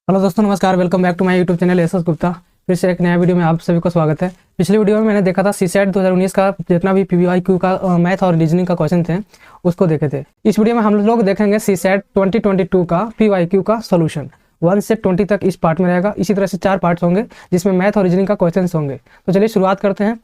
Hello दोस्तों, नमस्कार। Welcome back to my YouTube channel S S Gupta. फिर से एक नया वीडियो में आप सभी को स्वागत है। पिछले वीडियो में मैंने देखा था सीसेट 2019 का जितना भी पीवाईक्यू का मैथ और रीजनिंग का क्वेश्चन थे उसको देखे थे। इस वीडियो में हम लोग देखेंगे सीसेट 2022 का पीवाईक्यू का सोल्यूशन 1 से 20 तक इस पार्ट में रहेगा। इसी तरह से 4 पार्ट्स होंगे जिसमें मैथ और रीजनिंग का क्वेश्चन होंगे। तो चलिए शुरुआत करते हैं।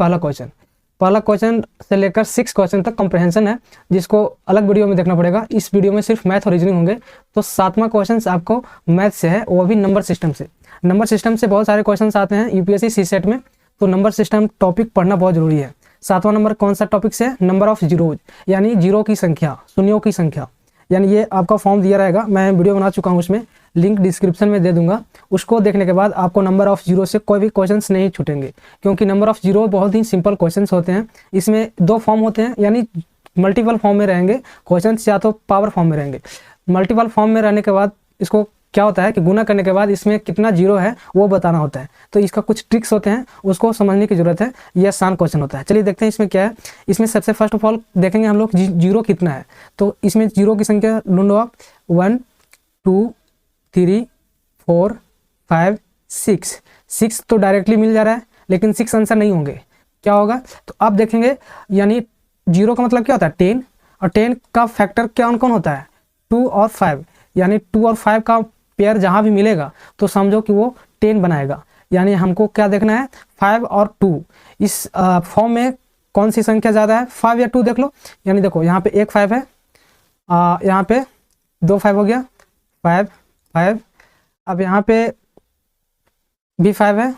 पहला क्वेश्चन से लेकर 6 क्वेश्चन तक कंप्रहेंशन है, जिसको अलग वीडियो में देखना पड़ेगा। इस वीडियो में सिर्फ मैथ और रीजनिंग होंगे। तो 7वां क्वेश्चन आपको मैथ से है, वो भी नंबर सिस्टम से। नंबर सिस्टम से बहुत सारे क्वेश्चन आते हैं यूपीएससी सीसेट में, तो नंबर सिस्टम टॉपिक पढ़ना बहुत जरूरी है। 7वां नंबर कौन सा टॉपिक से है? नंबर ऑफ जीरोज, यानी जीरो की संख्या, शून्यों की संख्या। यानी ये आपका फॉर्म दिया रहेगा, मैं वीडियो बना चुका हूँ, उसमें लिंक डिस्क्रिप्शन में दे दूंगा। उसको देखने के बाद आपको नंबर ऑफ जीरो से कोई भी क्वेश्चंस नहीं छूटेंगे, क्योंकि नंबर ऑफ जीरो बहुत ही सिंपल क्वेश्चंस होते हैं। इसमें 2 फॉर्म होते हैं, यानी मल्टीपल फॉर्म में रहेंगे क्वेश्चंस, या तो पावर फॉर्म में रहेंगे। मल्टीपल फॉर्म में रहने के बाद इसको क्या होता है कि गुना करने के बाद इसमें कितना जीरो है वो बताना होता है। तो इसका कुछ ट्रिक्स होते हैं, उसको समझने की जरूरत है। ये आसान क्वेश्चन होता है। चलिए देखते हैं इसमें क्या है। इसमें सबसे फर्स्ट ऑफ ऑल देखेंगे हम लोग जीरो कितना है। तो इसमें जीरो की संख्या ढूंढो आप। 1 2 3 4 5 6 तो डायरेक्टली मिल जा रहा है, लेकिन 6 आंसर नहीं होंगे। क्या होगा? तो आप देखेंगे, यानी जीरो का मतलब क्या होता है? 10, और 10 का फैक्टर कौन कौन होता है? 2 और 5, यानी 2 और 5 का पेयर जहां भी मिलेगा तो समझो कि वो 10 बनाएगा। यानी हमको क्या देखना है? 5 और 2। इस फॉर्म में कौन सी संख्या ज़्यादा है, 5 या 2? देख लो। यानी देखो यहाँ पे एक 5 है, यहाँ पे 2 5 हो गया, 5 5। अब यहाँ पे भी 5 है,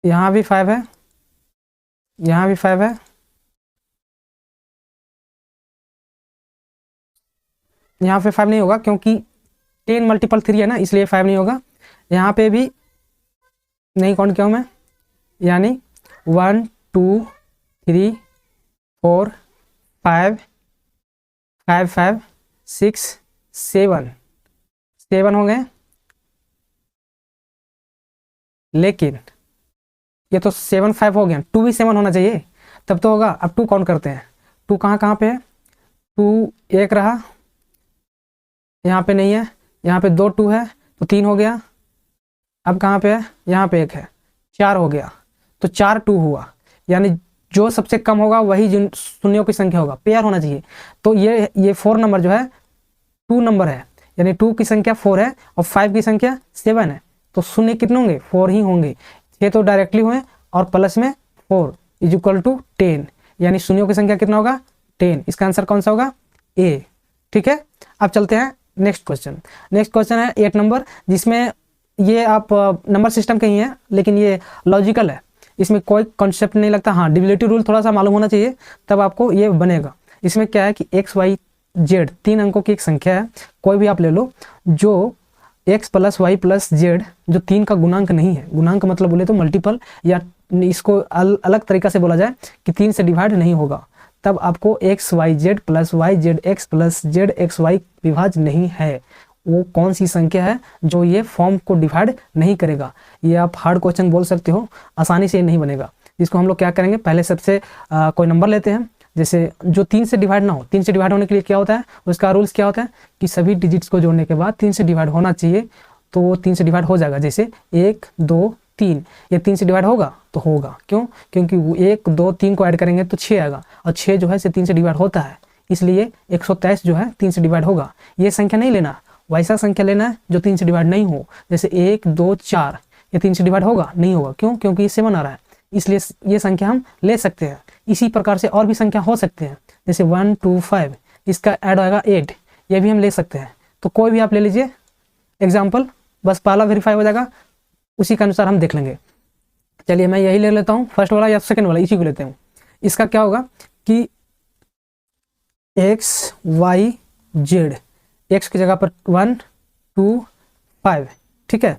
यहाँ भी 5 है, यहाँ भी 5 है, यहाँ पे 5 नहीं होगा क्योंकि 10 मल्टीपल 3 है ना, इसलिए 5 नहीं होगा। यहाँ पे भी नहीं काउंट किया हूँ मैं, यानी 1 2 3 4 5 5 5 6 7 हो गए। लेकिन ये तो 7 5 हो गया, 2 भी 7 होना चाहिए तब तो होगा। अब 2 काउंट करते हैं। 2 कहाँ पे है? 2 एक रहा, यहाँ पे नहीं है, यहाँ पे 2 2 है तो 3 हो गया। अब कहाँ पे है? यहाँ पे 1 है, 4 हो गया। तो 4 2 हुआ, यानी जो सबसे कम होगा वही जिन शून्यों की संख्या होगा, पेयर होना चाहिए। तो ये 4 नंबर जो है 2 नंबर है, यानी 2 की संख्या 4 है और 5 की संख्या 7 है। तो शून्य कितने होंगे? 4 ही होंगे। 6 तो डायरेक्टली हुए और प्लस में 4 इज इक्वल टू 10, यानी शून्यों की संख्या कितना होगा? 10। इसका आंसर कौन सा होगा? ए। ठीक है, अब चलते हैं नेक्स्ट क्वेश्चन। नेक्स्ट क्वेश्चन है 8 नंबर, जिसमें ये आप नंबर सिस्टम के ही है, लेकिन ये लॉजिकल है, इसमें कोई कॉन्सेप्ट नहीं लगता। हाँ, डिविजिबिलिटी रूल थोड़ा सा मालूम होना चाहिए, तब आपको ये बनेगा। इसमें क्या है कि एक्स वाई जेड 3 अंकों की एक संख्या है, कोई भी आप ले लो, जो x plus Y plus Z जो 3 का गुणांक नहीं है। गुणांक मतलब बोले तो मल्टीपल, या इसको अलग तरीका से बोला जाए कि 3 से डिवाइड नहीं होगा, तब आपको x y z plus y z x plus z x y विभाज्य नहीं है। वो कौन सी संख्या है जो ये फॉर्म को डिवाइड नहीं करेगा? ये आप हार्ड क्वेश्चन बोल सकते हो, आसानी से नहीं बनेगा। इसको हम लोग क्या करेंगे, पहले सबसे कोई नंबर लेते हैं, जैसे जो 3 से डिवाइड ना हो। 3 से डिवाइड होने के लिए क्या होता है, उसका रूल्स क्या होता है कि सभी डिजिट्स को जोड़ने के बाद 3 से डिवाइड होना चाहिए, तो वो 3 से डिवाइड हो जाएगा। जैसे 1 2 3, ये 3 से डिवाइड होगा तो होगा। क्यों? क्योंकि 1 2 3 को ऐड करेंगे तो 6 आएगा, और 6 जो है 3 से डिवाइड होता है, इसलिए 123 जो है 3 से डिवाइड होगा। ये संख्या नहीं लेना, वैसा संख्या लेना है जो 3 से डिवाइड नहीं हो। जैसे 1 2 4, ये 3 से डिवाइड होगा? नहीं होगा। क्यों? क्योंकि ये 7 आ रहा है, इसलिए ये संख्या हम ले सकते हैं। इसी प्रकार से और भी संख्या हो सकते हैं, जैसे 1 2 5, इसका ऐड आएगा 8, ये भी हम ले सकते हैं। तो कोई भी आप ले लीजिए एग्जाम्पल, बस पहला वेरीफाई हो जाएगा, उसी के अनुसार हम देख लेंगे। चलिए मैं यही ले लेता हूँ, फर्स्ट वाला या सेकंड वाला, इसी को लेते हैं। इसका क्या होगा कि एक्स वाई जेड, एक्स की जगह पर 1 2 5, ठीक है।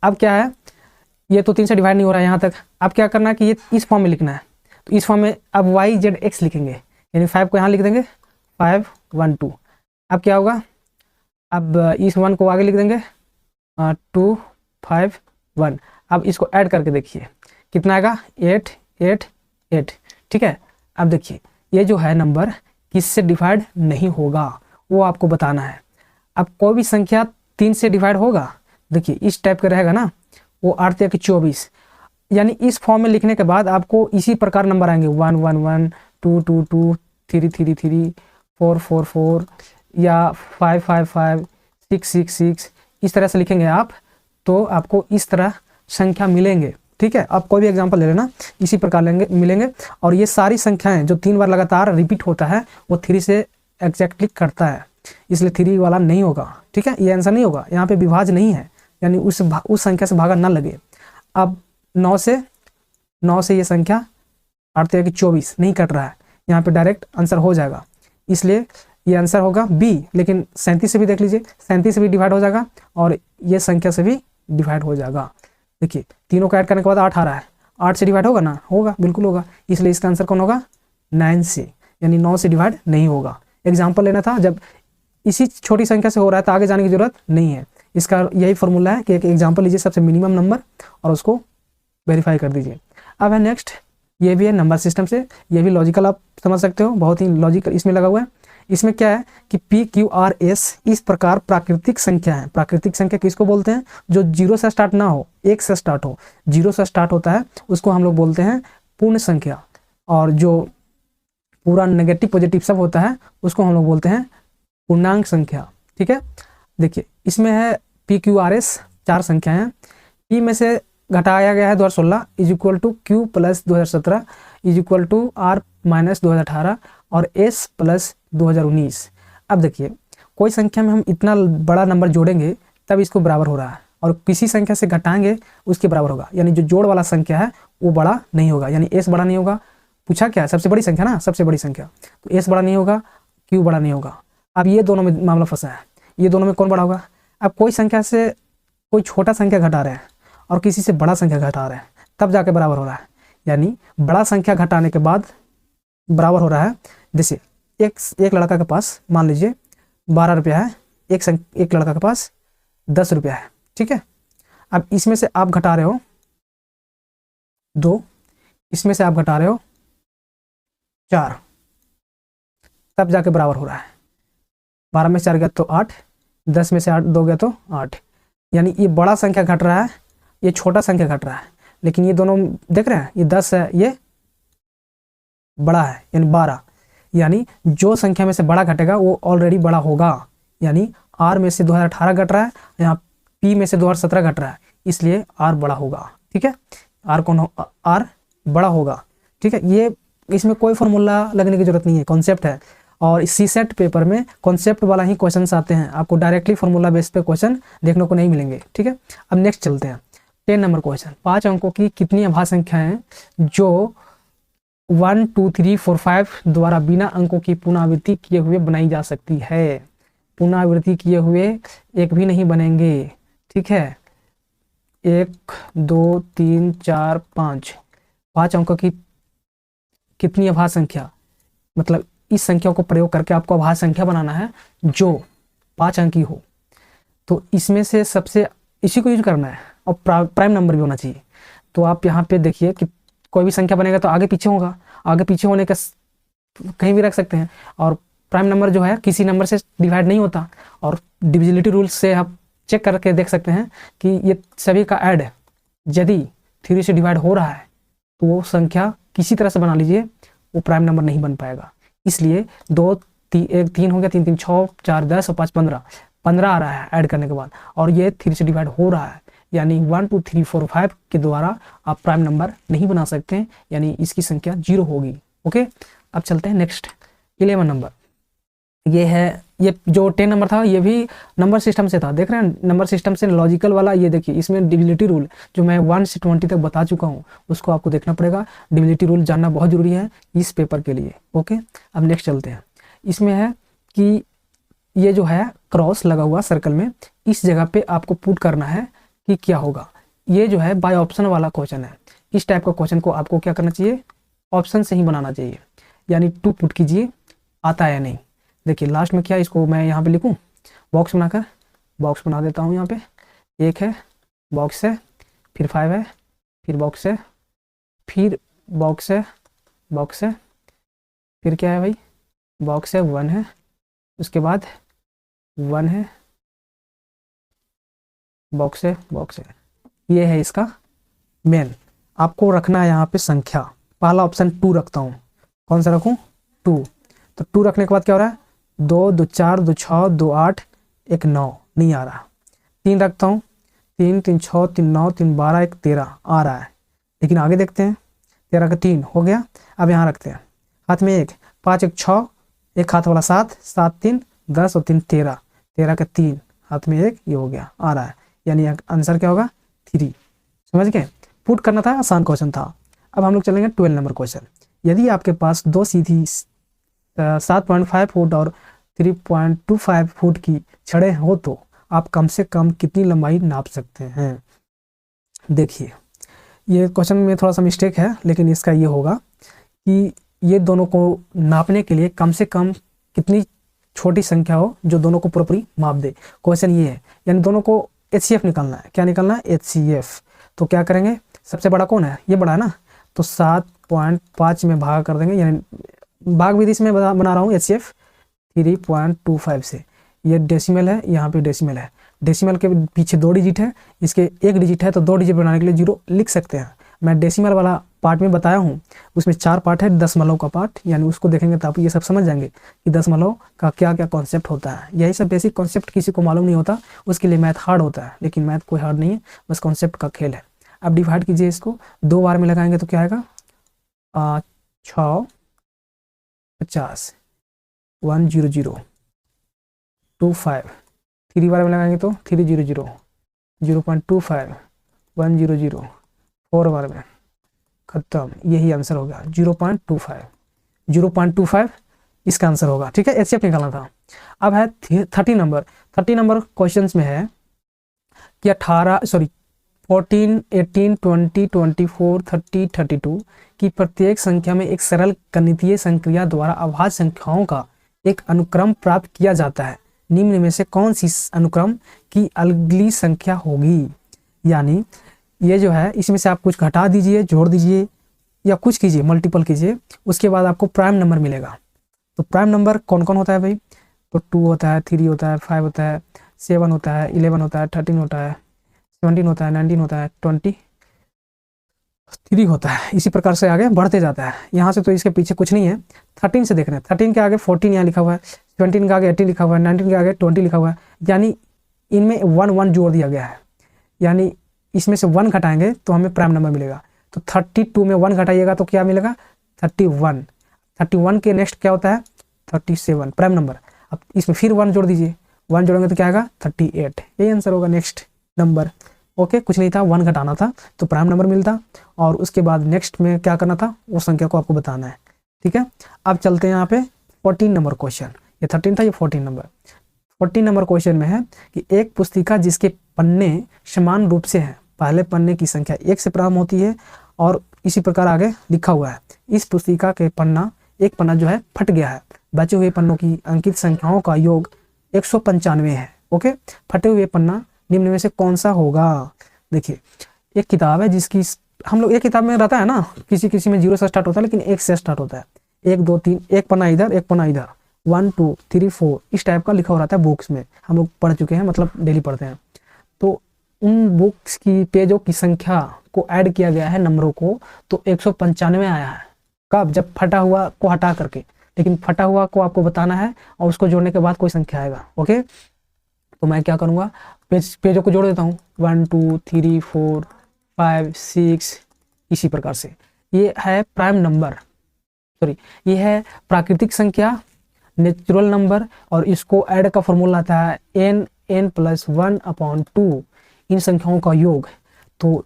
अब क्या है, ये तो 3 से डिवाइड नहीं हो रहा है यहाँ तक। अब क्या करना है कि ये इस फॉर्म में लिखना है, तो इस फॉर्म में अब वाई जेड एक्स लिखेंगे, यानी 5 को यहाँ लिख देंगे, 5 1 2। अब क्या होगा, अब इस 1 को आगे लिख देंगे, 2 5 1। अब इसको ऐड करके देखिए कितना आएगा, 8 8 8, ठीक है। अब देखिए ये जो है नंबर किससे डिवाइड नहीं होगा वो आपको बताना है। अब कोई भी संख्या 3 से डिवाइड होगा, देखिए इस टाइप का रहेगा ना, वो 8 या 24, यानी इस फॉर्म में लिखने के बाद आपको इसी प्रकार नंबर आएंगे 1 1 1 2 2 2 3 3 3 4 4 4 या 5 5 5 6 6 6, इस तरह से लिखेंगे आप तो आपको इस तरह संख्या मिलेंगे। ठीक है, आप कोई भी एग्जांपल ले लेना, इसी प्रकार लेंगे मिलेंगे। और ये सारी संख्याएं जो 3 बार लगातार रिपीट होता है वो 3 से एग्जैक्टली कटता है, इसलिए 3 वाला नहीं होगा। ठीक है, ये आंसर नहीं होगा, यहाँ पे विभाज्य नहीं है, यानी उस संख्या से भागा ना लगे। अब 9 से ये संख्या 8 की 24 नहीं कट रहा है, यहाँ पे डायरेक्ट आंसर हो जाएगा, इसलिए ये आंसर होगा बी। लेकिन 37 से भी देख लीजिए, 37 से भी डिवाइड हो जाएगा और ये संख्या से भी डिवाइड हो जाएगा। देखिए तीनों को ऐड करने के बाद 8 आ रहा है, 8 से डिवाइड होगा ना, होगा, बिल्कुल होगा, इसलिए इसका आंसर कौन होगा 9 से, यानी 9 से डिवाइड नहीं होगा। एग्जाम्पल लेना था, जब इसी छोटी संख्या से हो रहा है तो आगे जाने की जरूरत नहीं है। इसका यही फॉर्मूला है कि एक एग्जाम्पल लीजिए सबसे मिनिमम नंबर और उसको वेरीफाई कर दीजिए। अब है नेक्स्ट, ये भी है नंबर सिस्टम से, ये भी लॉजिकल आप समझ सकते हो, बहुत ही लॉजिकल इसमें लगा हुआ है। इसमें क्या है कि पी क्यू आर एस इस प्रकार प्राकृतिक संख्या है। प्राकृतिक संख्या किसको बोलते हैं, जो 0 से स्टार्ट ना हो, 1 से स्टार्ट हो। 0 से स्टार्ट होता है उसको हम लोग बोलते हैं पूर्ण संख्या, और जो पूरा नेगेटिव पॉजिटिव सब होता है उसको हम लोग बोलते हैं पूर्णांक संख्या। ठीक है, देखिए इसमें है पी क्यू आर एस 4 संख्याएं हैं। पी में से घटाया गया है 2016 is equal to Q plus 2017 is equal to R minus 2018 और एस प्लस 2019। अब देखिए कोई संख्या में हम इतना बड़ा नंबर जोड़ेंगे तब इसको बराबर हो रहा है, और किसी संख्या से घटाएंगे उसके बराबर होगा, यानी जो जोड़ वाला संख्या है वो बड़ा नहीं होगा, यानी एस बड़ा नहीं होगा। पूछा क्या है, सबसे बड़ी संख्या ना, सबसे बड़ी संख्या, तो एस बड़ा नहीं होगा, क्यू बड़ा नहीं होगा। अब ये दोनों में मामला फंसा है, ये दोनों में कौन बड़ा होगा। अब कोई संख्या से कोई छोटा संख्या घटा रहे हैं और किसी से बड़ा संख्या घटा रहे हैं, तब जाके बराबर हो रहा है, यानी बड़ा संख्या घटाने के बाद बराबर हो रहा है। जैसे एक लड़का के पास मान लीजिए 12 रुपया है, एक लड़का के पास 10 रुपया है। ठीक है, अब इसमें से आप घटा रहे हो 2, इसमें से आप घटा रहे हो 4, तब जाके बराबर हो रहा है। 12 में से 4 गया तो 8, 10 में से 8 2 गया तो 8, यानी ये बड़ा संख्या घट रहा है, ये छोटा संख्या घट रहा है, लेकिन ये दोनों देख रहे हैं, ये 10 है, ये बड़ा है यानी 12, यानी जो संख्या में से बड़ा घटेगा वो ऑलरेडी बड़ा होगा, यानी आर में से 2018 घट रहा है, यहाँ पी में से 2017 घट रहा है, इसलिए आर बड़ा होगा। ठीक है, आर कौन हो, आर बड़ा होगा। ठीक है, ये इसमें कोई फॉर्मूला लगने की जरूरत नहीं है, कॉन्सेप्ट है, और सी सेट पेपर में कॉन्सेप्ट वाला ही क्वेश्चन आते हैं, आपको डायरेक्टली फॉर्मूला बेस पे क्वेश्चन देखने को नहीं मिलेंगे। ठीक है, अब नेक्स्ट चलते हैं 10 नंबर क्वेश्चन। 5 अंकों की कितनी अभाज्य संख्याएं हैं जो 1 2 3 4 5 द्वारा बिना अंकों की पुनरावृत्ति किए हुए बनाई जा सकती है। पुनरावृत्ति किए हुए एक भी नहीं बनेंगे। ठीक है, 1 2 3 4 5, 5 अंकों की कितनी अभाज्य संख्या, मतलब इस संख्या को प्रयोग करके आपको अभाज्य संख्या बनाना है जो 5 अंकी हो, तो इसमें से सबसे इसी को यूज करना है, और प्राइम नंबर भी होना चाहिए। तो आप यहाँ पे देखिए कि कोई भी संख्या बनेगा तो आगे पीछे होगा, आगे पीछे होने का कहीं भी रख सकते हैं, और प्राइम नंबर जो है किसी नंबर से डिवाइड नहीं होता, और डिविजिबिलिटी रूल से आप चेक करके देख सकते हैं कि ये सभी का ऐड यदि 3 से डिवाइड हो रहा है तो वो संख्या किसी तरह से बना लीजिए, वो प्राइम नंबर नहीं बन पाएगा। इसलिए 2 1 3 हो गया, 3 3 6 4 10 और 5 15 आ रहा है ऐड करने के बाद, और ये 3 से डिवाइड हो रहा है, यानी 1 2 3 4 5 के द्वारा आप प्राइम नंबर नहीं बना सकते हैं, यानी इसकी संख्या 0 होगी। ओके, अब चलते हैं नेक्स्ट 11 नंबर। ये है, ये जो 10 नंबर था ये भी नंबर सिस्टम से था, देख रहे हैं नंबर सिस्टम से लॉजिकल वाला। ये देखिए इसमें डिविजिबिलिटी रूल जो मैं 1 से 20 तक बता चुका हूँ उसको आपको देखना पड़ेगा, डिविजिबिलिटी रूल जानना बहुत जरूरी है इस पेपर के लिए। ओके, अब नेक्स्ट चलते हैं। इसमें है कि ये जो है क्रॉस लगा हुआ सर्कल में, इस जगह पे आपको पुट करना है कि क्या होगा। ये जो है बाय ऑप्शन वाला क्वेश्चन है, इस टाइप का क्वेश्चन को आपको क्या करना चाहिए, ऑप्शन से ही बनाना चाहिए, यानी 2 पुट कीजिए, आता है या नहीं। देखिए लास्ट में क्या, इसको मैं यहाँ पे लिखूँ, बॉक्स बनाकर बॉक्स बना देता हूँ। यहाँ पे 1 है, बॉक्स है, फिर 5 है, फिर बॉक्स है, फिर बॉक्स है, बॉक्स है, फिर क्या है भाई, बॉक्स है, 1 है, उसके बाद 1 है, बॉक्स है। ये है इसका मेन। आपको रखना है यहाँ पे संख्या। पहला ऑप्शन 2 रखता हूँ। कौन सा रखूँ? 2। तो 2 रखने के बाद क्या हो रहा है? 2 2 4 2 6 2 8 1 9 नहीं आ रहा। 3 रखता हूँ। 3 3 6 3 9 3 12 1 13 आ रहा है। लेकिन आगे देखते हैं। 13 का 3 हो गया। अब यहाँ रखते हैं हाथ में 1, 5 1 6, एक हाथ वाला 7, 7 3 10 और 3 13, 13 का 3 हाथ में 1, ये हो गया, आ रहा है। यानी आंसर क्या होगा? 3। समझ गए? पुट करना था, आसान क्वेश्चन था। अब हम लोग चलेंगे 12 नंबर क्वेश्चन। यदि आपके पास दो सीधी 7.5 फुट और 3.25 फुट की छड़ें हो तो आप कम से कम कितनी लंबाई नाप सकते हैं? देखिए, ये क्वेश्चन में थोड़ा सा मिस्टेक है, लेकिन इसका ये होगा कि ये दोनों को नापने के लिए कम से कम कितनी छोटी संख्या हो जो दोनों को पूरी माप दे। क्वेश्चन ये है, यानी दोनों को HCF निकालना है। क्या निकालना है? HCF। तो क्या करेंगे? सबसे बड़ा कौन है? ये बड़ा है ना, तो 7.5 में भाग कर देंगे, यानी भाग विधि से मैं बना रहा हूँ HCF 3.25 से। ये डेसिमल है, यहाँ पे डेसिमल है। डेसिमल के पीछे 2 डिजिट है, इसके 1 डिजिट है, तो 2 डिजिट बनाने के लिए 0 लिख सकते हैं। मैं डेसिमल वाला पार्ट में बताया हूँ, उसमें 4 पार्ट है। दशमलव का पार्ट, यानी उसको देखेंगे तो आप ये सब समझ जाएंगे कि दशमलव का क्या क्या कॉन्सेप्ट होता है। यही सब बेसिक कॉन्सेप्ट किसी को मालूम नहीं होता, उसके लिए मैथ हार्ड होता है, लेकिन मैथ कोई हार्ड नहीं है, बस कॉन्सेप्ट का खेल है। अब डिवाइड कीजिए इसको, 2 बार में लगाएंगे तो क्या आएगा? 6 50 100 25। 3 बार में लगाएंगे तो 300 0.25 100 4 बार में खत्म। यही आंसर होगा 0.25 इसका आंसर होगा। ठीक है, HCF निकालना था। अब है 30 नंबर। 30 नंबर क्वेश्चन में है कि 14 18 20 24 30 32 की प्रत्येक संख्या में एक सरल गणितीय संक्रिया द्वारा अभाज्य संख्याओं का एक अनुक्रम प्राप्त किया जाता है। निम्न में से कौन सी अनुक्रम की अगली संख्या होगी? यानी ये जो है, इसमें से आप कुछ घटा दीजिए, जोड़ दीजिए या कुछ कीजिए, मल्टीपल कीजिए, उसके बाद आपको प्राइम नंबर मिलेगा। तो प्राइम नंबर कौन कौन होता है भाई? तो 2 होता है, 3 होता है, 5 होता है, 7 होता है, 11 होता है, 13 होता है, 17 होता है, 19 होता है, 23 होता है। इसी प्रकार से आगे बढ़ते जाता है। यहाँ से तो इसके पीछे कुछ नहीं है। 13 से देख रहे हैं, 13 के आगे 14 यहाँ लिखा हुआ है, 17 के आगे 18 लिखा हुआ है, 19 के आगे 20 लिखा हुआ है, यानी इनमें 1 जोड़ दिया गया है। यानी इसमें से 1 घटाएंगे तो हमें प्राइम नंबर मिलेगा। तो 32 में 1 घटाइएगा तो क्या मिलेगा? 31। 31 के नेक्स्ट क्या होता है? 37 प्राइम नंबर। अब इसमें फिर 1 जोड़ दीजिए, 1 जोड़ेंगे तो क्या आएगा? 38। यही आंसर होगा नेक्स्ट नंबर। ओके, कुछ नहीं था, 1 घटाना था तो प्राइम नंबर मिलता, और उसके बाद नेक्स्ट में क्या करना था, वो संख्या को आपको बताना है। ठीक है, अब चलते हैं यहाँ पे 14 नंबर क्वेश्चन। ये 13 था, ये 14 नंबर। 14 नंबर क्वेश्चन में है कि एक पुस्तिका जिसके पन्ने समान रूप से हैं, पहले पन्ने की संख्या 1 से प्रारंभ होती है, और इसी प्रकार आगे लिखा हुआ है। इस पुस्तिका के एक पन्ना जो है फट गया है। बचे हुए पन्नों की अंकित संख्याओं का योग 195 है। ओके, फटे हुए पन्ना निम्न में से कौन सा होगा? देखिए, एक किताब है जिसकी हम लोग, एक किताब में रहता है ना, किसी किसी में 0 से स्टार्ट होता है, लेकिन 1 से स्टार्ट होता है। 1 2 3, एक पन्ना इधर, एक पन्ना इधर, 1 2 3 4 इस टाइप का लिखा हो रहता है। बुक्स में हम लोग पढ़ चुके हैं, मतलब डेली पढ़ते हैं। तो उन बुक्स की पेजों की संख्या को ऐड किया गया है नंबरों को, तो 195 आया है। कब? जब फटा हुआ को हटा करके, लेकिन फटा हुआ को आपको बताना है और उसको जोड़ने के बाद कोई संख्या आएगा। ओके, तो मैं क्या करूँगा, पेजों को जोड़ देता हूँ, 1 2 3 4 5 6 इसी प्रकार से। ये है प्राइम नंबर, ये है प्राकृतिक संख्या, नेचुरल नंबर, और इसको ऐड का फॉर्मूला आता है n+1/2 इन संख्याओं का योग। तो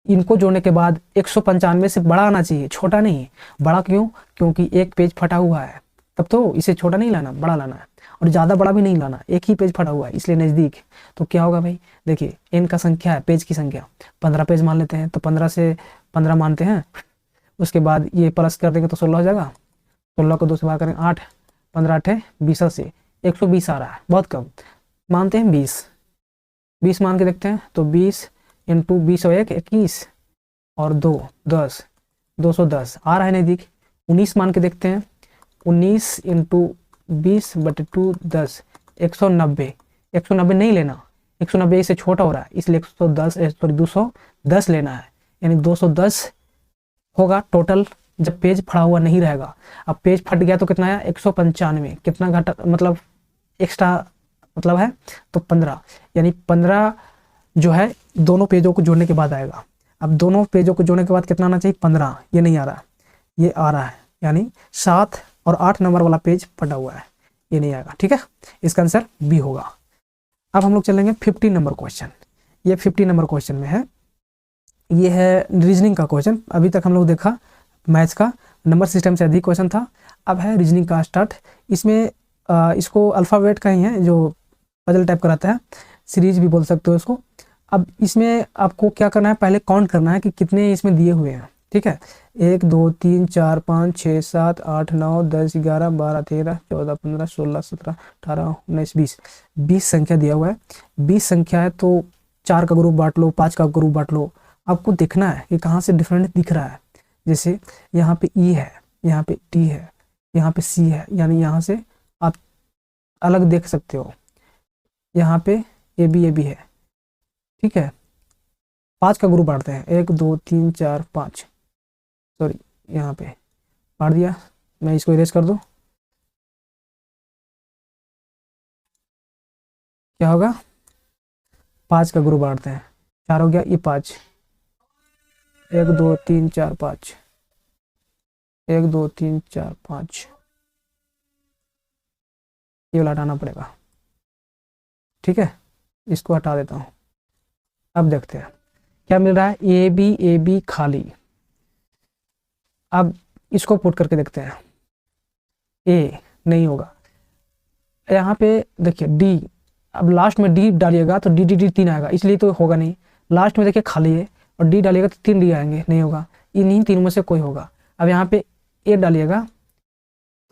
इनको जोड़ने के बाद 195 से बड़ा आना चाहिए, छोटा नहीं। बड़ा क्यों? क्योंकि एक पेज फटा हुआ है, तब तो इसे छोटा नहीं लाना, बड़ा लाना है, और ज़्यादा बड़ा भी नहीं लाना, एक ही पेज फटा हुआ है इसलिए नज़दीक। तो क्या होगा भाई? देखिए, n का संख्या है, पेज की संख्या 15 पेज मान लेते हैं, तो 15 से 15 मानते हैं, उसके बाद ये प्लस कर देंगे तो 16 हो जाएगा। 16 को 2 से भाग करेंगे 8, 15 8 20 से 120 आ रहा है, बहुत कम मानते हैं। 20 मान के देखते हैं, तो 20 × 20 और 1 21 और 2 10, 210 आ रहा है नज़दीक। 19 मान के देखते हैं, 19 × 20/2 10, 190 नहीं लेना, 190 से छोटा हो रहा है, इसलिए 210 लेना है, यानी 210 होगा टोटल जब पेज फटा हुआ नहीं रहेगा। अब पेज फट गया तो कितना आया 195, कितना घटा मतलब एक्स्ट्रा मतलब है तो 15, यानी 15 जो है दोनों पेजों को जोड़ने के बाद आएगा। अब दोनों पेजों को जोड़ने के बाद कितना आना चाहिए 15, ये नहीं आ रहा, ये आ रहा है, यानी 7 और 8 नंबर वाला पेज फटा हुआ है, ये नहीं आएगा। ठीक है, इसका आंसर बी होगा। अब हम लोग चलेंगे 50 नंबर क्वेश्चन। ये 50 नंबर क्वेश्चन में है, ये है रीजनिंग का क्वेश्चन। अभी तक हम लोग देखा मैथ्स का नंबर सिस्टम से अधिक क्वेश्चन था, अब है रीजनिंग का स्टार्ट। इसमें इसको अल्फ़ाबेट का ही है, जो पजल टाइप कराता है, सीरीज भी बोल सकते हो इसको। अब इसमें आपको क्या करना है, पहले काउंट करना है कि कितने इसमें दिए हुए हैं। ठीक है, 1 2 3 4 5 6 7 8 9 10 11 12 13 14 15 16 17 18 19 20, 20 संख्या दिया हुआ है। 20 संख्या है तो 4 का ग्रुप बांट लो, 5 का ग्रुप बांट लो। आपको देखना है कि कहाँ से डिफरेंट दिख रहा है। जैसे यहाँ पे ई है, यहाँ पे टी है, यहाँ पे सी है, यानी यहाँ से आप अलग देख सकते हो। यहाँ पे ए बी है। ठीक है, 5 का ग्रुप बांटते हैं, 1 2 3 4 5, सॉरी यहाँ पे बांट दिया। मैं इसको इरेज कर दूं, क्या होगा 5 का ग्रुप बांटते हैं, 4 हो गया, ये 5, 1 2 3 4 5, 1 2 3 4 5, ये वाला हटाना पड़ेगा। ठीक है, इसको हटा देता हूँ। अब देखते हैं क्या मिल रहा है, ए बी खाली। अब इसको पुट करके देखते हैं, ए नहीं होगा, यहाँ पे देखिए डी, अब लास्ट में डी डालिएगा तो डी डी डी 3 आएगा, इसलिए तो होगा नहीं। लास्ट में देखिए खाली है और डी डालिएगा तो 3 डी आएंगे, नहीं होगा, इन्हीं तीनों में से कोई होगा। अब यहाँ पे ए डालिएगा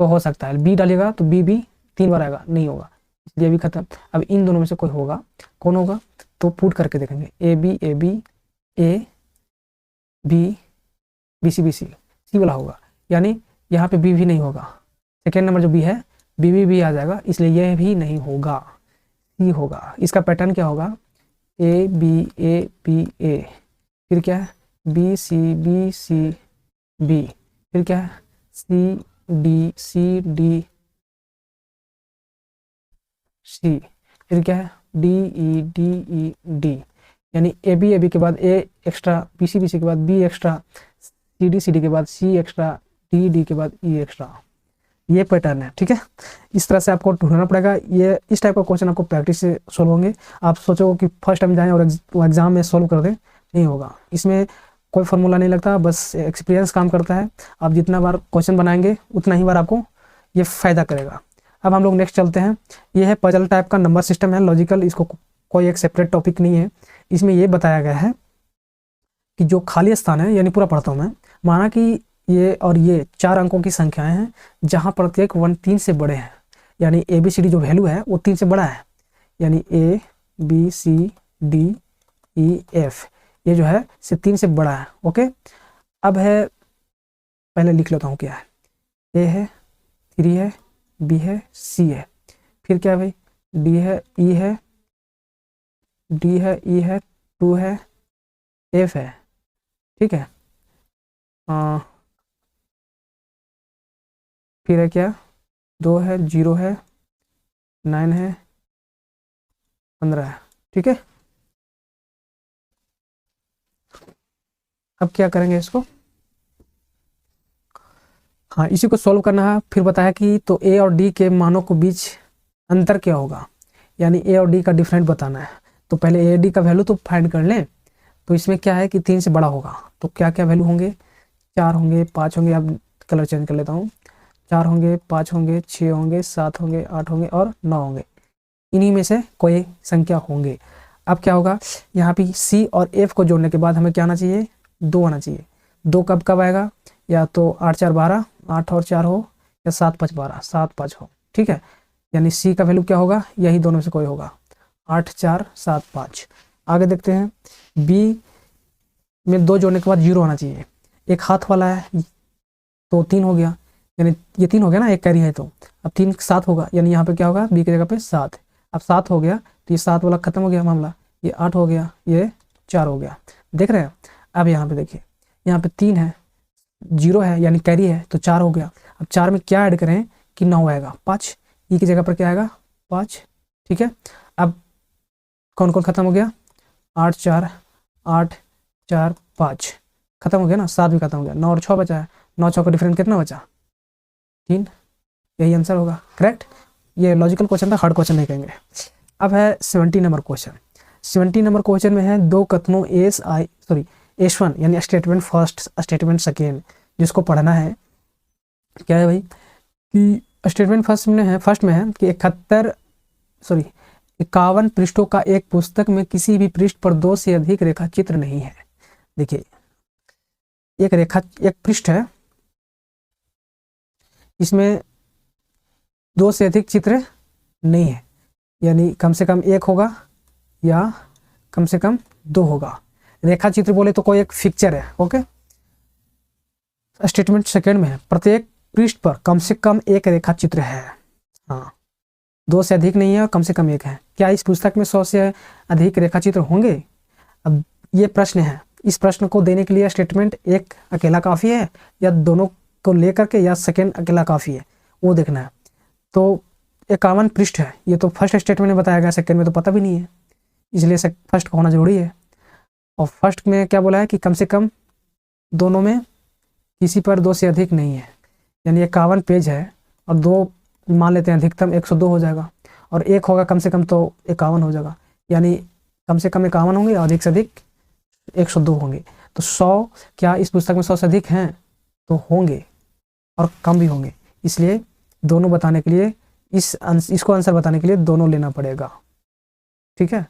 तो हो सकता है, बी डालिएगा तो बी भी 3 बार आएगा, नहीं होगा, इसलिए भी खत्म। अब इन दोनों में से कोई होगा, कौन होगा तो पुट करके देखेंगे, ए बी ए बी सी सी वाला होगा, यानी यहाँ पे बी भी नहीं होगा। सेकेंड नंबर जो बी है बी भी आ जाएगा, इसलिए यह भी नहीं होगा, सी होगा। इसका पैटर्न क्या होगा, ए बी ए, फिर क्या है बी सी बी, फिर क्या है सी डी सी, फिर क्या है डी डी, यानी ए बी के बाद ए एक्स्ट्रा, बी सी के बाद बी एक्स्ट्रा, सी डी के बाद सी एक्स्ट्रा, डी के बाद ई एक्स्ट्रा। ये पैटर्न है। ठीक है, इस तरह से आपको ढूंढना पड़ेगा। ये इस टाइप का क्वेश्चन आपको प्रैक्टिस से सोल्व होंगे। आप सोचोगे कि फर्स्ट टाइम जाएं और एग्जाम में सोल्व कर दें, नहीं होगा। इसमें कोई फॉर्मूला नहीं लगता, बस एक्सपीरियंस काम करता है। आप जितना बार क्वेश्चन बनाएंगे उतना ही बार आपको ये फ़ायदा करेगा। अब हम लोग नेक्स्ट चलते हैं। ये है पजल टाइप का नंबर सिस्टम है, लॉजिकल, इसको कोई एक सेपरेट टॉपिक नहीं है। इसमें ये बताया गया है कि जो खाली स्थान है, यानी पूरा पढ़ता हूँ मैं, माना कि ये और ये 4 अंकों की संख्याएं हैं जहां प्रत्येक 1 3 से बड़े हैं, यानी ए बी सी डी जो वैल्यू है वो 3 से बड़ा है, यानी A B C D E F ये जो है से 3 से बड़ा है। ओके, अब है, पहले लिख लेता हूँ क्या है, ए है, 3 है, बी है, सी है, फिर क्या है भाई, डी है, ई है, डी है, ई है, 2 है, एफ है। ठीक है, फिर है क्या, 2 है, 0 है, 9 है, 15 है। ठीक है, अब क्या करेंगे इसको, हाँ इसी को सॉल्व करना है। फिर बताया कि तो ए और डी के मानों को बीच अंतर क्या होगा, यानी ए और डी का डिफरेंट बताना है। तो पहले ए डी का वैल्यू तो फाइंड कर लें। तो इसमें क्या है कि 3 से बड़ा होगा, तो क्या क्या वैल्यू होंगे, 4 होंगे, 5 होंगे, अब कलर चेंज कर लेता हूँ, 4 होंगे, 5 होंगे, 6 होंगे, 7 होंगे, 8 होंगे और 9 होंगे। इन्हीं में से कोई संख्या होंगे। अब क्या होगा, यहाँ पे सी और एफ को जोड़ने के बाद हमें क्या आना चाहिए, 2 आना चाहिए। 2 कब कब आएगा, या तो 8 4 12, 8 और 4 हो, या 7 5 12, 7 5 हो। ठीक है, यानी सी का वैल्यू क्या होगा, यही दोनों में से कोई होगा, 8 4 7 5। आगे देखते हैं, बी में 2 जोड़ने के बाद 0 आना चाहिए। एक हाथ वाला है तो 3 हो गया, यानी ये 3 हो गया ना, एक कैरी है तो अब 3 7 होगा, यानी यहाँ पे क्या होगा, बी की जगह पे 7। अब 7 हो गया तो ये 7 वाला खत्म हो गया मामला, ये 8 हो गया, ये 4 हो गया। देख रहे हैं। अब यहाँ पे देखिए, यहाँ पे 3 है, 0 है यानी कैरी है, तो 4 हो गया। अब 4 में क्या ऐड करें कि 9 आएगा, 5 ई की जगह पर क्या आएगा 5। ठीक है, अब कौन कौन खत्म हो गया, 8 4 8 4 5 खत्म हो गया ना, 7 भी खत्म हो गया, 9 और 6 बचा है, 9 6 का डिफरेंस कितना बचा 3, यही आंसर होगा करेक्ट। ये लॉजिकल क्वेश्चन था, हार्ड क्वेश्चन नहीं कहेंगे। अब है 70 नंबर क्वेश्चन। 70 नंबर क्वेश्चन में है दो कथनों S1 यानी स्टेटमेंट फर्स्ट स्टेटमेंट सेकेंड, जिसको पढ़ना है। क्या है भाई कि स्टेटमेंट फर्स्ट में है कि 51 पृष्ठों का एक पुस्तक में किसी भी पृष्ठ पर 2 से अधिक रेखा चित्र नहीं है। देखिए एक पृष्ठ है, इसमें 2 से अधिक चित्र नहीं है, यानी कम से कम 1 होगा या कम से कम 2 होगा। रेखा चित्र बोले तो कोई एक पिक्चर है। ओके, स्टेटमेंट सेकेंड में है प्रत्येक पृष्ठ पर कम से कम 1 रेखा चित्र है। हाँ, 2 से अधिक नहीं है और कम से कम 1 है। क्या इस पुस्तक में 100 से अधिक रेखा चित्र होंगे? अब ये प्रश्न है, इस प्रश्न को देने के लिए स्टेटमेंट एक अकेला काफ़ी है या दोनों को लेकर के या सेकेंड अकेला काफ़ी है, वो देखना है। तो 51 पृष्ठ है, ये तो फर्स्ट स्टेटमेंट में बताया गया, सेकेंड में तो पता भी नहीं है, इसलिए फर्स्ट का होना जरूरी है। और फर्स्ट में क्या बोला है कि कम से कम दोनों में किसी पर 2 से अधिक नहीं है, यानी 51 पेज है और 2 मान लेते हैं अधिकतम 102 हो जाएगा, और 1 होगा कम से कम तो 51 हो जाएगा, यानी कम से कम 51 होंगे और अधिक से अधिक 102 होंगे। तो 100, क्या इस पुस्तक में 100 से अधिक हैं? तो होंगे और कम भी होंगे, इसलिए दोनों बताने के लिए इसको आंसर बताने के लिए दोनों लेना पड़ेगा। ठीक है,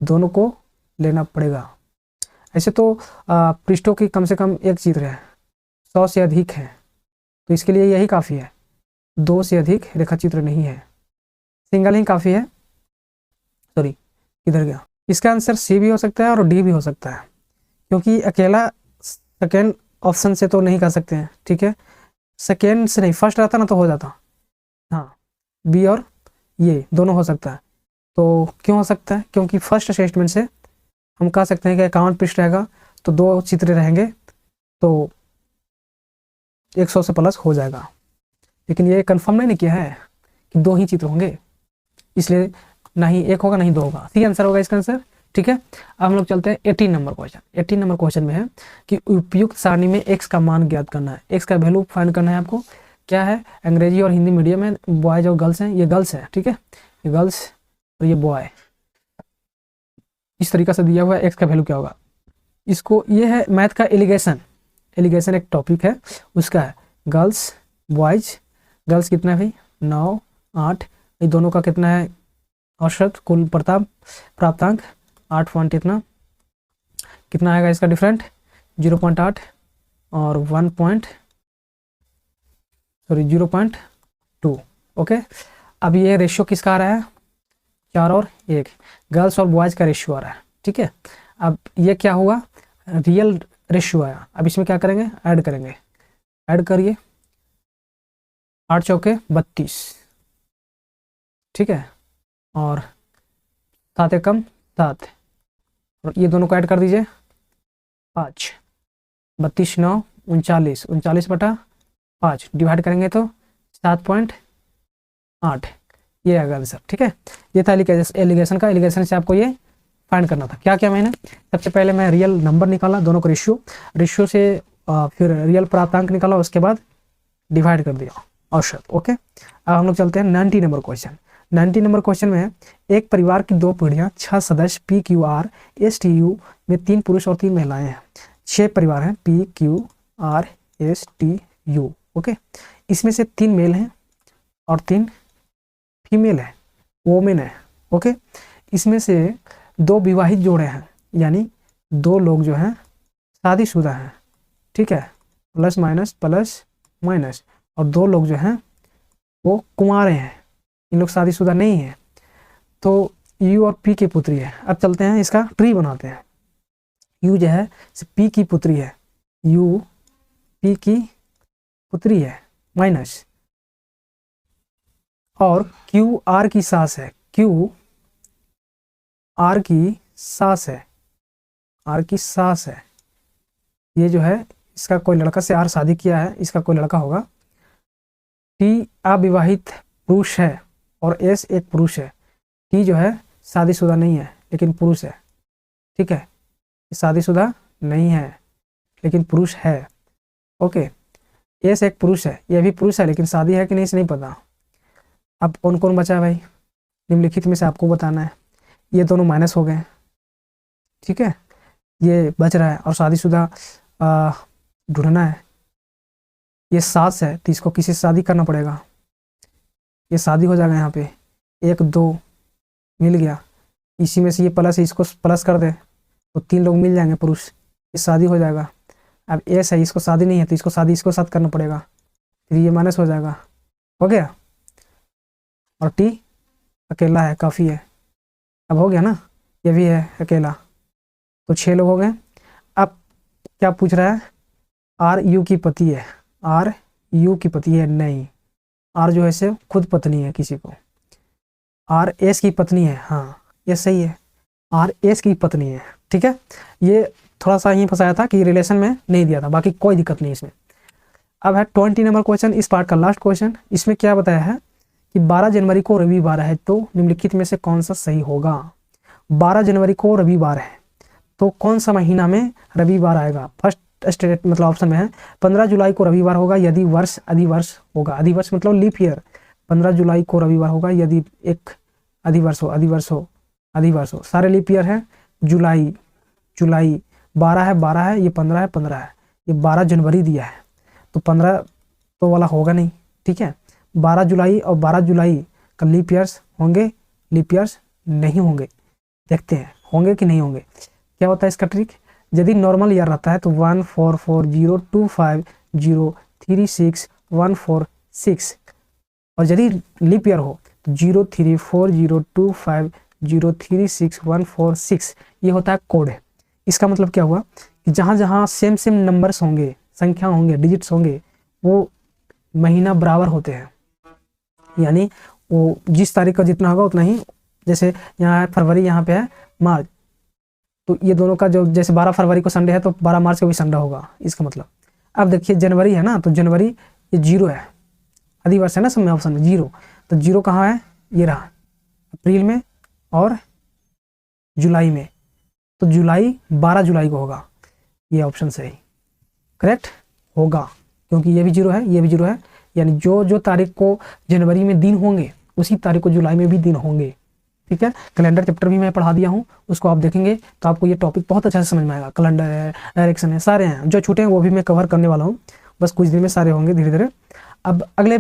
दोनों को लेना पड़ेगा। ऐसे तो पृष्ठों की कम से कम 1 चित्र है, 100 से अधिक है, तो इसके लिए यही काफ़ी है। 2 से अधिक रेखा चित्र नहीं है, सिंगल ही काफ़ी है। सॉरी, इधर गया। इसका आंसर सी भी हो सकता है और डी भी हो सकता है, क्योंकि अकेला सेकेंड ऑप्शन से तो नहीं कर सकते हैं। ठीक है, सेकेंड से नहीं, फर्स्ट रहता ना तो हो जाता। हाँ, बी और ये दोनों हो सकता है। तो क्यों हो सकता है? क्योंकि फर्स्ट स्टेटमेंट से हम कह सकते हैं कि 51 पृष्ठ रहेगा तो 2 चित्र रहेंगे तो 100 से प्लस हो जाएगा, लेकिन ये कंफर्म नहीं किया है कि 2 ही चित्र होंगे, इसलिए ना ही 1 होगा ना ही 2 होगा, सी आंसर होगा इसका आंसर। ठीक है, अब हम लोग चलते हैं 18 नंबर क्वेश्चन। 18 नंबर क्वेश्चन में है कि उपयुक्त सारणी में x का मान ज्ञात करना है, x का वैल्यू फाइंड करना है आपको। क्या है, अंग्रेजी और हिंदी मीडियम है, बॉयज और गर्ल्स हैं, ये गर्ल्स है। ठीक है, ये गर्ल्स और ये बॉय, इस तरीका से दिया हुआ है। x का वैल्यू क्या होगा इसको, ये है मैथ का एलिगेशन एक टॉपिक है, उसका है गर्ल्स बॉयज। गर्ल्स कितना है भाई 9 8, ये दोनों का कितना है औसत कुल प्राप्तांक 8 पॉइंट कितना आएगा इसका डिफरेंट 0.8 और 0.2। ओके, अब ये रेशियो किसका आ रहा है 4 और 1, गर्ल्स और बॉयज़ का रेशियो आ रहा है। ठीक है, अब ये क्या हुआ रियल रेशियो आया। अब इसमें क्या करेंगे, ऐड करेंगे, ऐड करिए 8 चौके 32। ठीक है, और 7 एकम 7, और ये दोनों को ऐड कर दीजिए 5, 32 9 39, 39/5 डिवाइड करेंगे तो 7.8, ये आएगा आंसर। ठीक है, ये था एलिगेशन का। एलिगेशन से आपको ये फाइंड करना था। क्या क्या मैंने सबसे पहले मैं रियल नंबर निकाला, दोनों को रेशियो से फिर रियल प्राप्तांक निकाला, उसके बाद डिवाइड कर दिया औसत। ओके, अब हम लोग चलते हैं 90 नंबर क्वेश्चन। 90 नंबर क्वेश्चन में है एक परिवार की 2 पीढ़ियां 6 सदस्य PQRSTU में 3 पुरुष और 3 महिलाएं हैं। 6 परिवार हैं PQRSTU। ओके, इसमें से 3 मेल हैं और 3 फीमेल है, वोमेन है। ओके, इसमें से 2 विवाहित जोड़े हैं, यानी 2 लोग जो हैं शादीशुदा हैं। ठीक है, प्लस माइनस, और 2 लोग जो हैं वो कुंवारे हैं, इन लोग शादीशुदा नहीं है। तो U और P की पुत्री है। अब चलते हैं इसका ट्री बनाते हैं। U जो है P की पुत्री है, U P की पुत्री है माइनस, और Q R की सास है, क्यू आर की सास है, आर की सास है। ये जो है इसका कोई लड़का से आर शादी किया है, इसका कोई लड़का होगा। टी अविवाहित पुरुष है और एस एक पुरुष है। टी जो है शादीशुदा नहीं है लेकिन पुरुष है, ठीक है, शादीशुदा नहीं है लेकिन पुरुष है। ओके, एस एक पुरुष है, ये भी पुरुष है लेकिन शादी है कि नहीं इसे नहीं पता। अब कौन कौन बचा है भाई, निम्नलिखित में से आपको बताना है। ये दोनों माइनस हो गए, ठीक है, ये बच रहा है और शादीशुदा ढूंढना है। ये सास है तो इसको किसी से शादी करना पड़ेगा, ये शादी हो जाएगा। यहाँ पे 1 2 मिल गया, इसी में से ये प्लस है, इसको प्लस कर दे तो 3 लोग मिल जाएंगे पुरुष, ये शादी हो जाएगा। अब एस है, इसको शादी नहीं है तो इसको शादी इसको साथ करना पड़ेगा, फिर ये माइनस हो जाएगा, हो गया। और टी अकेला है, काफ़ी है। अब हो गया ना, ये भी है अकेला, तो 6 लोग हो गए। अब क्या पूछ रहा है, आर यू की पति है, आर यू की पति है, नहीं, आर जो है से खुद पत्नी है किसी को। आर एस की पत्नी है, हाँ ये सही है, आर एस की पत्नी है, ठीक है। ये थोड़ा सा ही फंसाया था कि रिलेशन में नहीं दिया था, बाकी कोई दिक्कत नहीं इसमें। अब है 20 नंबर क्वेश्चन, इस पार्ट का लास्ट क्वेश्चन। इसमें क्या बताया है कि 12 जनवरी को रविवार है तो निम्नलिखित में से कौन सा सही होगा। 12 जनवरी को रविवार है तो कौन सा महीना में रविवार आएगा। फर्स्ट स्टेट मतलब ऑप्शन में है 15 जुलाई को रविवार होगा यदि वर्ष अधिवर्ष होगा, अधिवर्ष मतलब लीप ईयर। 15 जुलाई को रविवार होगा यदि एक अधिवर्ष हो, अधिवर्ष हो, अधिवर्ष हो। सारे लीप ईयर है। जुलाई, जुलाई 12 है, 12 है, ये 15 है, 15 है, ये 12 जनवरी दिया है तो 15 तो वाला होगा नहीं, ठीक है। 12 जुलाई और 12 जुलाई का लीप ईयर्स होंगे, लीप ईयर्स नहीं होंगे, देखते हैं होंगे कि नहीं होंगे। क्या होता है इसका ट्रिक, यदि नॉर्मल ईयर रहता है तो 1440250361446 और यदि लीप ईयर हो तो 0340250361446 ये होता है कोड। इसका मतलब क्या हुआ कि जहाँ जहाँ सेम सेम नंबर्स होंगे, संख्या होंगे, डिजिट्स होंगे, वो महीना बराबर होते हैं, यानी वो जिस तारीख का जितना होगा उतना ही। जैसे यहाँ है फरवरी, यहाँ पे है मार्च, तो ये दोनों का जो जैसे 12 फरवरी को संडे है तो 12 मार्च को भी संडे होगा, इसका मतलब। अब देखिए जनवरी है ना, तो जनवरी ये 0 है, अधिवर्ष है ना सब में ऑप्शन में 0, तो 0 कहाँ है, ये रहा अप्रैल में और जुलाई में, तो जुलाई 12 जुलाई को होगा, ये ऑप्शन सही करेक्ट होगा क्योंकि ये भी 0 है, ये भी 0 है, यानी जो जो तारीख को जनवरी में दिन होंगे उसी तारीख को जुलाई में भी दिन होंगे, ठीक है। कैलेंडर चैप्टर भी मैं पढ़ा दिया हूँ, उसको आप देखेंगे तो आपको ये टॉपिक बहुत अच्छा से समझ में आएगा। कैलेंडर है, डायरेक्शन है, सारे हैं, जो छूटे हैं वो भी मैं कवर करने वाला हूँ, बस कुछ दिन में सारे होंगे धीरे धीरे। अब अगले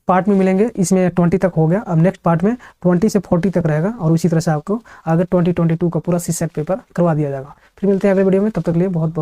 पार्ट में मिलेंगे, इसमें 20 तक हो गया, अब नेक्स्ट पार्ट में 20 से 40 तक रहेगा और उसी तरह से आपको आगे 2022 का पूरा सी सेट पेपर करवा दिया जाएगा। फिर मिलते हैं अगले वीडियो में, तब तक के लिए बहुत बहुत